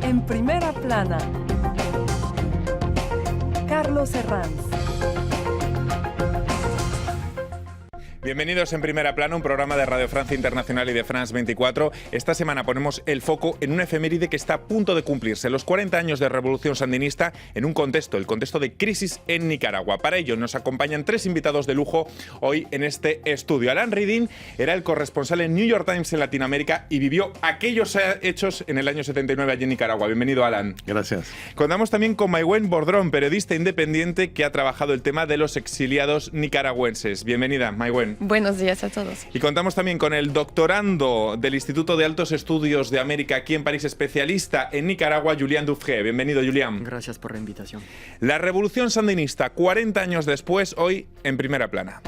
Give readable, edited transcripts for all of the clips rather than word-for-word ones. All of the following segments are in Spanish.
En primera plana, Carlos Herranz. Bienvenidos en Primera Plana, un programa de Radio Francia Internacional y de France 24. Esta semana ponemos el foco en una efeméride que está a punto de cumplirse, los 40 años de Revolución Sandinista, en un contexto, el contexto de crisis en Nicaragua. Para ello nos acompañan tres invitados de lujo hoy en este estudio. Alain Ridin era el corresponsal en New York Times en Latinoamérica y vivió aquellos hechos en el año 79 allí en Nicaragua. Bienvenido, Alain. Gracias. Contamos también con Maïwenn Bourdron, periodista independiente que ha trabajado el tema de los exiliados nicaragüenses. Bienvenida, Maïwenn. Buenos días a todos. Y contamos también con el doctorando del Instituto de Altos Estudios de América aquí en París, especialista en Nicaragua, Julien Dufré. Bienvenido, Julien. Gracias por la invitación. La Revolución Sandinista, 40 años después, hoy en Primera Plana.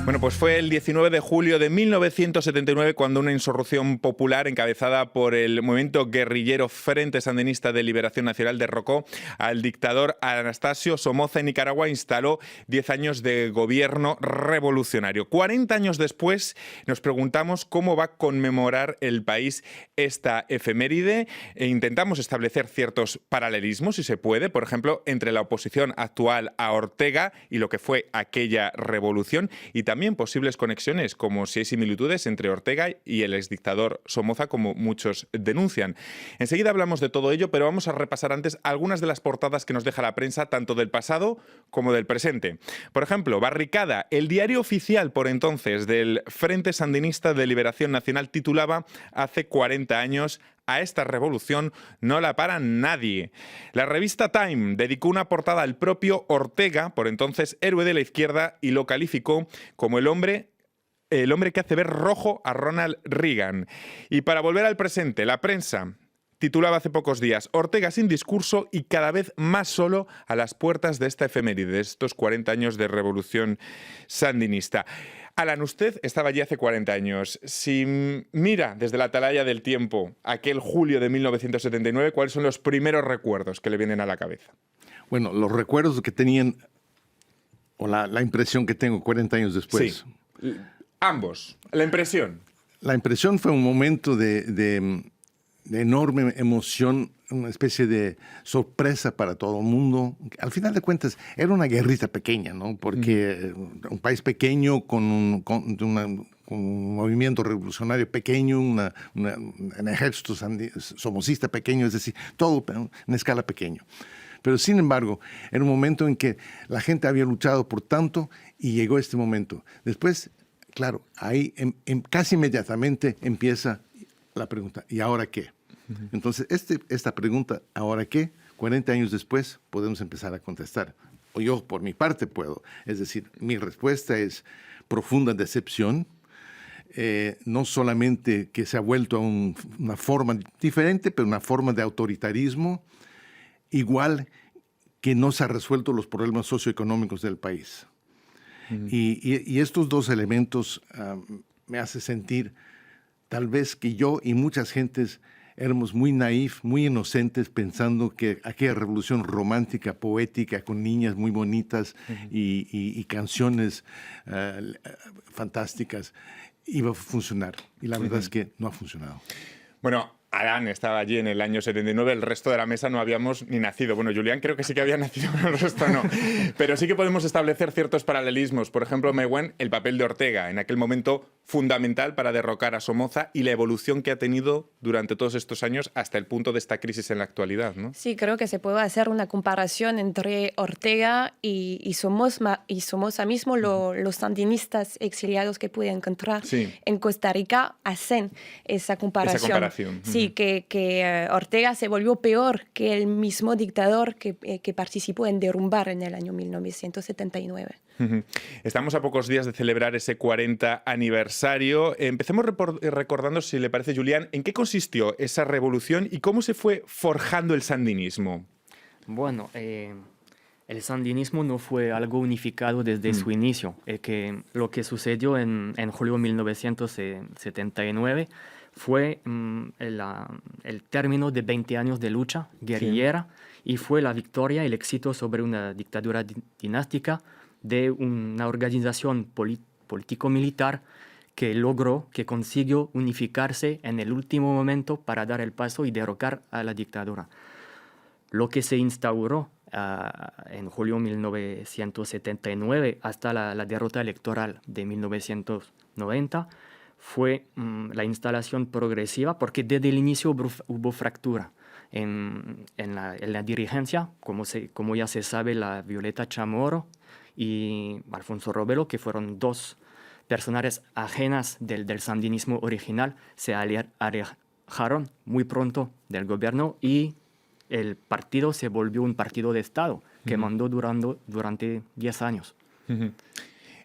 Bueno, pues fue el 19 de julio de 1979 cuando una insurrección popular encabezada por el movimiento guerrillero Frente Sandinista de Liberación Nacional derrocó al dictador Anastasio Somoza en Nicaragua e instaló 10 años de gobierno revolucionario. 40 años después nos preguntamos cómo va a conmemorar el país esta efeméride e intentamos establecer ciertos paralelismos, si se puede, por ejemplo, entre la oposición actual a Ortega y lo que fue aquella revolución, y también posibles conexiones, como si hay similitudes entre Ortega y el exdictador Somoza, como muchos denuncian. Enseguida hablamos de todo ello, pero vamos a repasar antes algunas de las portadas que nos deja la prensa, tanto del pasado como del presente. Por ejemplo, Barricada, el diario oficial por entonces del Frente Sandinista de Liberación Nacional, titulaba hace 40 años: a esta revolución no la para nadie. La revista Time dedicó una portada al propio Ortega, por entonces héroe de la izquierda, y lo calificó como el hombre que hace ver rojo a Ronald Reagan. Y para volver al presente, la prensa titulaba hace pocos días: Ortega sin discurso y cada vez más solo a las puertas de esta efeméride, de estos 40 años de revolución sandinista. Alan, usted estaba allí hace 40 años. Si mira desde la atalaya del tiempo aquel julio de 1979, ¿cuáles son los primeros recuerdos que le vienen a la cabeza? Bueno, los recuerdos que tenían, o la impresión que tengo 40 años después. Sí, ambos. La impresión. La impresión fue un momento de enorme emoción, una especie de sorpresa para todo el mundo. Al final de cuentas, era una guerrita pequeña, ¿no? Porque un país pequeño con un movimiento revolucionario pequeño, un ejército somocista pequeño, es decir, todo en escala pequeña. Pero sin embargo, era un momento en que la gente había luchado por tanto y llegó este momento. Después, claro, ahí casi inmediatamente empieza la pregunta: ¿y ahora qué? Entonces, esta pregunta, ¿ahora qué? 40 años después podemos empezar a contestar. O yo, por mi parte, puedo. Es decir, mi respuesta es profunda decepción. No solamente que se ha vuelto a una forma diferente, pero una forma de autoritarismo, igual que no se han resuelto los problemas socioeconómicos del país. Y estos dos elementos me hacen sentir tal vez que yo y muchas gentes éramos muy naif, muy inocentes, pensando que aquella revolución romántica, poética, con niñas muy bonitas y canciones fantásticas, iba a funcionar. Y la verdad es que no ha funcionado. Bueno, Alan estaba allí en el año 79, el resto de la mesa no habíamos ni nacido. Bueno, Julián creo que sí que había nacido, pero el resto no. Pero sí que podemos establecer ciertos paralelismos. Por ejemplo, Maïwenn, el papel de Ortega, en aquel momento fundamental para derrocar a Somoza, y la evolución que ha tenido durante todos estos años hasta el punto de esta crisis en la actualidad, ¿no? Sí, creo que se puede hacer una comparación entre Ortega y Somoza mismo. Los sandinistas exiliados que pude encontrar en Costa Rica hacen esa comparación. Sí, que Ortega se volvió peor que el mismo dictador que participó en derrumbar en el año 1979. Estamos a pocos días de celebrar ese 40 aniversario. Empecemos recordando, si le parece, Julián, ¿en qué consistió esa revolución y cómo se fue forjando el sandinismo? Bueno, el sandinismo no fue algo unificado desde su inicio. Que lo que sucedió en julio de 1979 fue el término de 20 años de lucha guerrillera y fue la victoria, el éxito sobre una dictadura dinástica de una organización político-militar que consiguió unificarse en el último momento para dar el paso y derrocar a la dictadura. Lo que se instauró en julio de 1979 hasta la derrota electoral de 1990 fue la instalación progresiva, porque desde el inicio hubo fractura en la dirigencia, como ya se sabe, la Violeta Chamorro y Alfonso Robelo, que fueron dos personajes ajenas del sandinismo original, se alejaron muy pronto del gobierno y el partido se volvió un partido de Estado que mandó durante 10 años.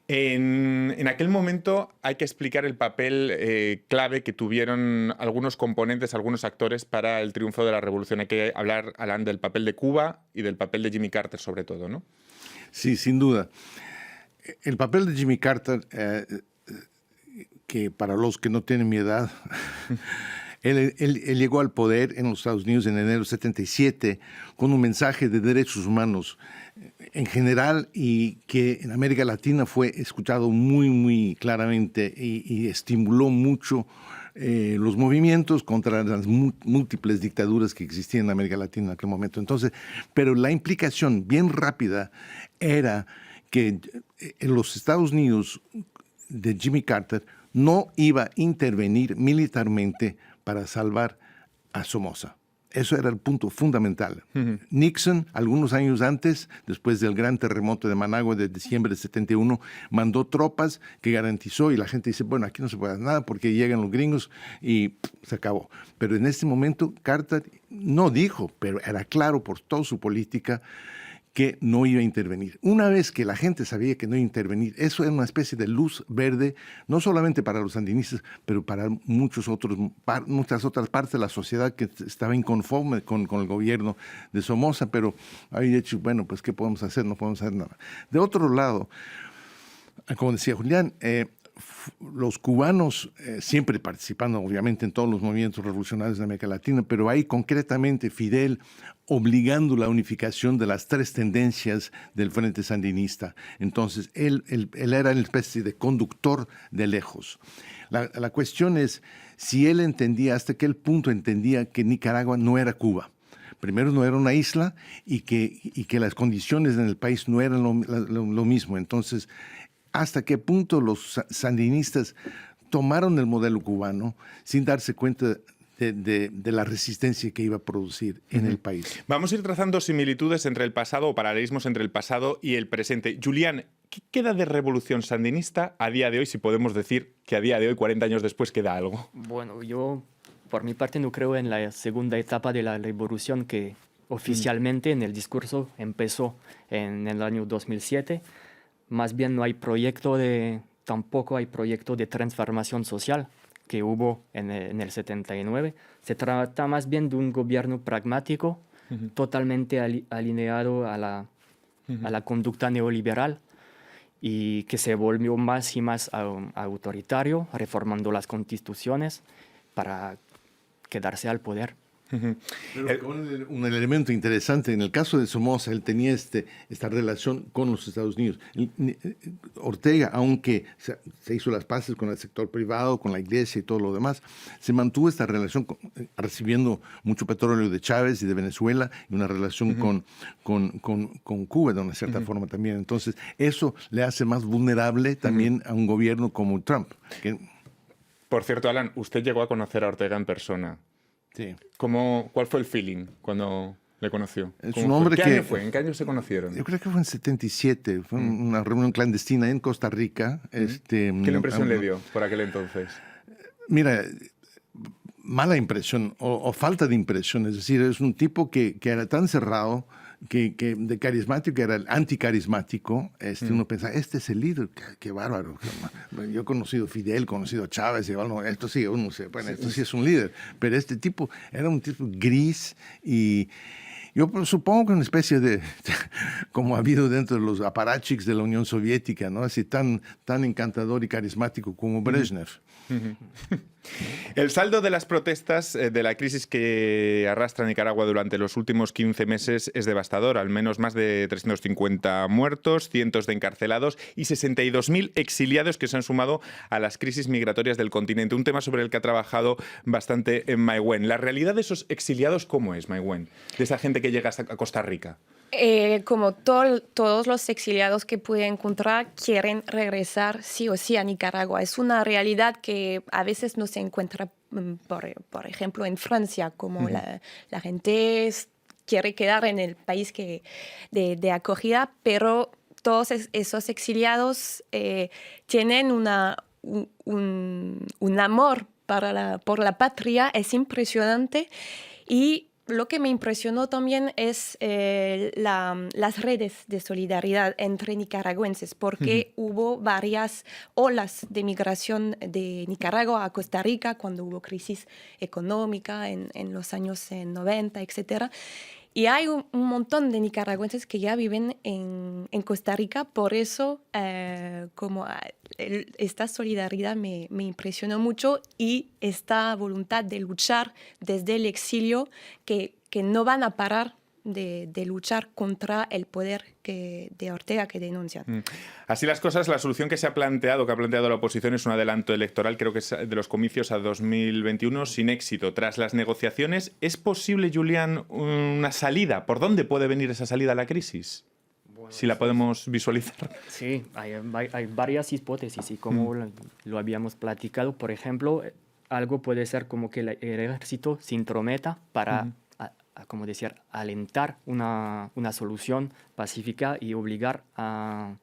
En aquel momento hay que explicar el papel clave que tuvieron algunos componentes, algunos actores para el triunfo de la revolución. Hay que hablar, Alain, del papel de Cuba y del papel de Jimmy Carter, sobre todo, ¿no? Sí, sin duda. El papel de Jimmy Carter, que para los que no tienen mi edad, él llegó al poder en los Estados Unidos en enero de 77 con un mensaje de derechos humanos en general y que en América Latina fue escuchado muy, muy claramente y estimuló mucho los movimientos contra las múltiples dictaduras que existían en América Latina en aquel momento. Entonces, pero la implicación bien rápida era que en los Estados Unidos de Jimmy Carter no iba a intervenir militarmente para salvar a Somoza. Eso era el punto fundamental. Nixon, algunos años antes, después del gran terremoto de Managua de diciembre de 71, mandó tropas que garantizó, y la gente dice, bueno, aquí no se puede hacer nada porque llegan los gringos y se acabó. Pero en este momento Carter no dijo, pero era claro por toda su política, que no iba a intervenir. Una vez que la gente sabía que no iba a intervenir, eso era una especie de luz verde, no solamente para los sandinistas, pero para muchas otras partes de la sociedad que estaba inconforme con el gobierno de Somoza, pero había dicho, bueno, pues ¿qué podemos hacer? No podemos hacer nada. De otro lado, como decía Julián, los cubanos siempre participando obviamente en todos los movimientos revolucionarios de América Latina, pero ahí concretamente Fidel obligando la unificación de las tres tendencias del Frente Sandinista. Entonces él era una especie de conductor de lejos. La cuestión es si él entendía, hasta qué punto entendía que Nicaragua no era Cuba. Primero, no era una isla y que las condiciones en el país no eran lo mismo. Entonces, hasta qué punto los sandinistas tomaron el modelo cubano sin darse cuenta de la resistencia que iba a producir en el país. Vamos a ir trazando similitudes entre el pasado o paralelismos entre el pasado y el presente. Julián, ¿qué queda de revolución sandinista a día de hoy, si podemos decir que a día de hoy, 40 años después, queda algo? Bueno, yo por mi parte no creo en la segunda etapa de la revolución que oficialmente en el discurso empezó en el año 2007. Más bien no hay tampoco hay proyecto de transformación social que hubo en el 79. Se trata más bien de un gobierno pragmático, totalmente alineado a la conducta neoliberal y que se volvió más y más autoritario, reformando las constituciones para quedarse al poder. Pero un elemento interesante, en el caso de Somoza, él tenía esta relación con los Estados Unidos. Ortega, aunque se hizo las paces con el sector privado, con la iglesia y todo lo demás, se mantuvo esta relación recibiendo mucho petróleo de Chávez y de Venezuela, y una relación con Cuba de una cierta forma también. Entonces, eso le hace más vulnerable también a un gobierno como Trump. Por cierto, Alan, usted llegó a conocer a Ortega en persona. Sí. ¿Cuál fue el feeling cuando le conoció? Es un hombre ¿Qué año fue? ¿En qué año se conocieron? Yo creo que fue en 77. Fue una reunión clandestina en Costa Rica. ¿Qué impresión le dio por aquel entonces? Mira, mala impresión o falta de impresión. Es decir, es un tipo que era tan cerrado, que de carismático, que era el anticarismático. Uno piensa, este es el líder, qué bárbaro. Yo he conocido a Fidel, he conocido a Chávez, y bueno, esto sí, esto sí es un líder. Pero este tipo era un tipo gris y yo supongo que una especie de, como ha habido dentro de los aparachiks de la Unión Soviética, ¿no? Así tan encantador y carismático como Brezhnev. El saldo de las protestas de la crisis que arrastra Nicaragua durante los últimos 15 meses es devastador. Al menos más de 350 muertos, cientos de encarcelados y 62.000 exiliados que se han sumado a las crisis migratorias del continente. Un tema sobre el que ha trabajado bastante en Maigüen. La realidad de esos exiliados, ¿cómo es, Maigüen? De esa gente que llega hasta a Costa Rica. Como todos los exiliados que pude encontrar quieren regresar sí o sí a Nicaragua. Es una realidad que a veces no se encuentra, por ejemplo, en Francia, como la gente quiere quedar en el país de acogida, pero todos esos exiliados tienen un amor por la patria, es impresionante. Y lo que me impresionó también es las redes de solidaridad entre nicaragüenses, porque hubo varias olas de migración de Nicaragua a Costa Rica cuando hubo crisis económica en los años 90, etc. Y hay un montón de nicaragüenses que ya viven en Costa Rica, por eso esta solidaridad me impresionó mucho y esta voluntad de luchar desde el exilio que no van a parar de luchar contra el poder de Ortega que denuncian. Así las cosas, la solución que ha planteado la oposición es un adelanto electoral, creo que es de los comicios a 2021, sin éxito. Tras las negociaciones, ¿es posible, Julián, una salida? ¿Por dónde puede venir esa salida a la crisis? Bueno, si la podemos visualizar. Sí, hay varias hipótesis y como lo habíamos platicado, por ejemplo, algo puede ser como que el ejército se intrometa para como decir, alentar una solución pacífica y obligar a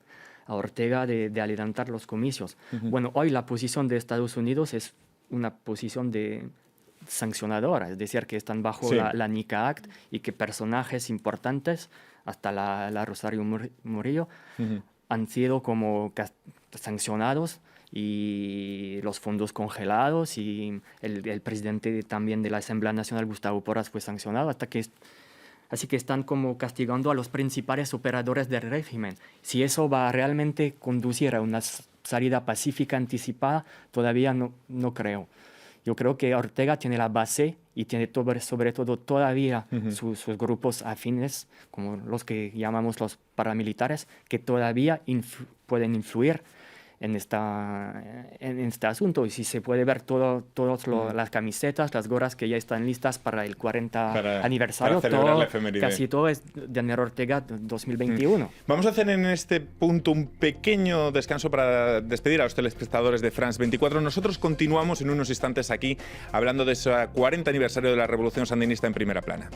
Ortega de adelantar los comicios. Bueno, hoy la posición de Estados Unidos es una posición de sancionadora, es decir, que están bajo la NICA Act y que personajes importantes, hasta la Rosario Murillo, han sido como sancionados y los fondos congelados y el presidente también de la Asamblea Nacional, Gustavo Porras, fue sancionado así que están como castigando a los principales operadores del régimen. Si eso va a realmente conducir a una salida pacífica anticipada, todavía no creo. Yo creo que Ortega tiene la base y tiene sobre todo todavía sus grupos afines, como los que llamamos los paramilitares, que todavía pueden influir en este asunto. Y si se puede ver todas las camisetas, las gorras que ya están listas para el 40 aniversario, casi todo es Daniel Ortega 2021. Vamos a hacer en este punto un pequeño descanso para despedir a los telespectadores de France 24. Nosotros continuamos en unos instantes aquí hablando de ese 40 aniversario de la Revolución Sandinista en Primera Plana.